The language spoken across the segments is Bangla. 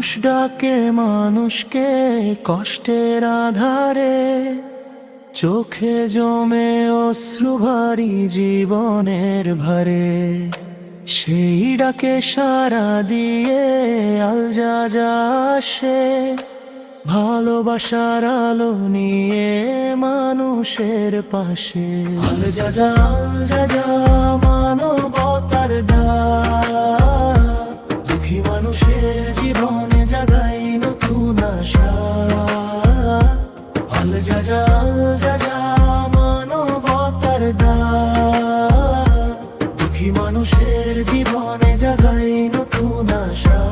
মানুষ ডাকে মানুষকে কষ্টের আধারে, চোখে জমে অশ্রু ভারী জীবনের ভারে। সেই ডাকে সাড়া দিয়ে আল জাজা আসে, ভালোবাসার আলো নিয়ে মানুষের পাশে। আল জাজা মানবতার ডাক, দুঃখী মানুষের জীবনে জাগাই নতুন আশা। আল জাজা মানবতার ডাক, দুঃখী মানুষের জীবনে জাগাই নতুন আশা।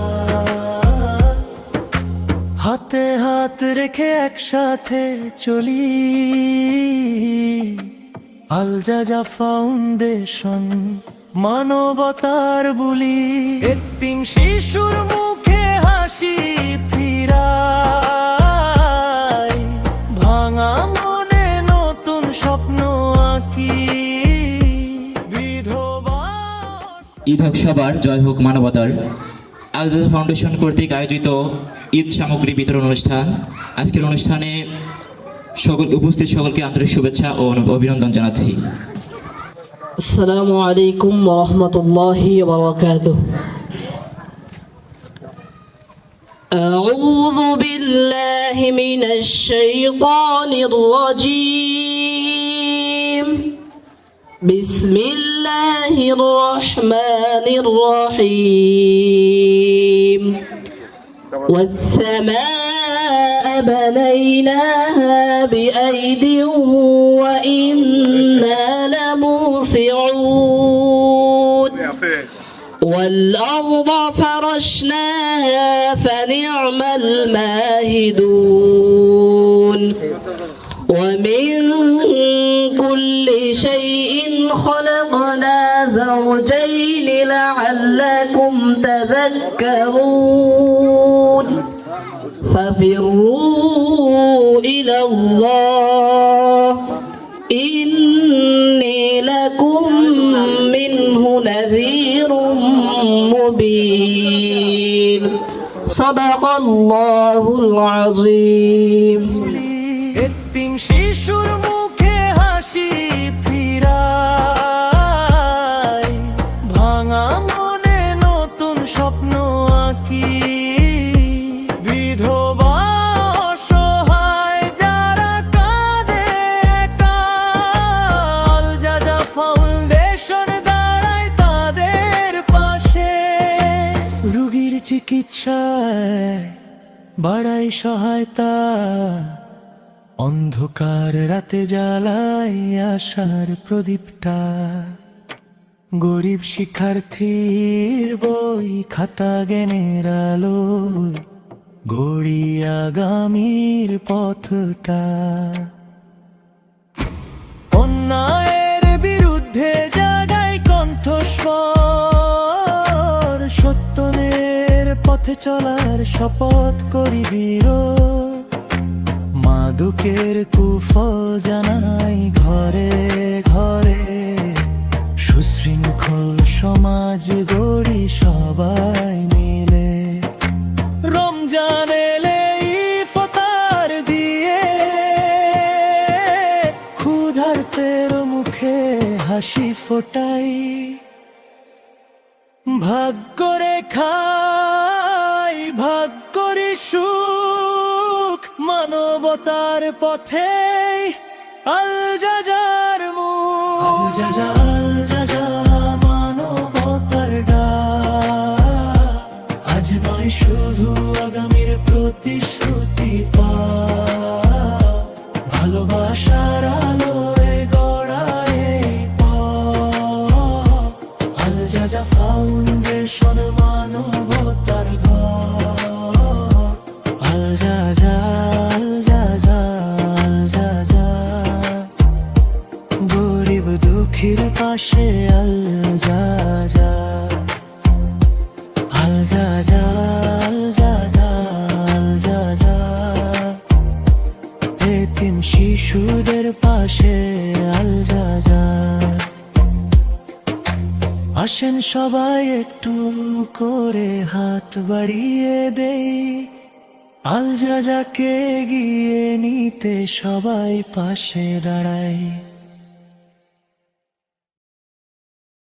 হাতে হাত রেখে একসাথে চলি, আল জাজা ফাউন্ডেশন মানবতার বুলি। এতিম শিশুর মুখে হাসি ফিরাই, ভাঙা মনে নতুন স্বপ্ন আঁকি। বিধবা ঈদ হোক সবার, জয় হোক মানবতার। আল জাজা ফাউন্ডেশন কর্তৃক আয়োজিত ঈদ সামগ্রী বিতরণ অনুষ্ঠান। আজকের অনুষ্ঠানে উপস্থিত সকলকে আন্তরিক শুভেচ্ছা ও অভিনন্দন জানাচ্ছি। আসসালামু আলাইকুম ওয়া রাহমাতুল্লাহি ওয়া বারাকাতুহু। আউযু বিল্লাহি মিনাশ শাইতানির রাজীম। বিসমিল্লাহির রাহমানির রহিম। والسماء بنيناها بأيد وإنا لموسعون والأرض فرشناها فنعم الماهدون ومن كل شيء خلقنا زوجين لعلكم تذكرون ففروا إلى الله إني لكم منه نذير مبين صدق الله العظيم। এতিম শিশুর মুখে হাসি ফিরাই, ভাঙা মনে নতুন স্বপ্ন আঁকি। বিধবা অসহায় যারা কাঁদে একা, আল জাজা ফাউন্ডেশন দাঁড়ায় তাদের পাশে। রোগীর চিকিৎসায় বাড়াই সহায়তা, অন্ধকার রাতে জ্বালাই আশার প্রদীপটা। গরিব শিক্ষার্থীর বই খাতা জ্ঞানের আলো, গড়ি আগামীর পথটা। অন্যায়ের বিরুদ্ধে জাগাই কণ্ঠস্বর, সত্যের পথে চলার শপথ করি দৃঢ়। মাদকের কুফল জানাই ঘরে ঘরে, সুশৃঙ্খল সমাজ গড়ি সবাই মিলে। রমজান এলে ইফতার দিয়ে ক্ষুধার্তের মুখে হাসি ফোটাই। ভাগ্য রে খাই ভাগ্য রে সুখ, মানবতার পথে আল জাজার মুখ। আল জাজা মানবতার ডাক, আজ নয় শুধু আগামীর প্রতিশ্রুতি পা। ভালোবাসার আলোয় গড়ায় পথ, আল জাজা ফাউন্ডেশন মানবতার ঘর। আল জাজা গরিব দুঃখীর পাশে। আল জাজা এতিম শিশুদের পাশে। আল জাজা আসেন সবাই একটু করে হাত বাড়িয়ে দেই, আল যাজাকে গিয়ে নিতে সবাই পাশে দাঁড়াই।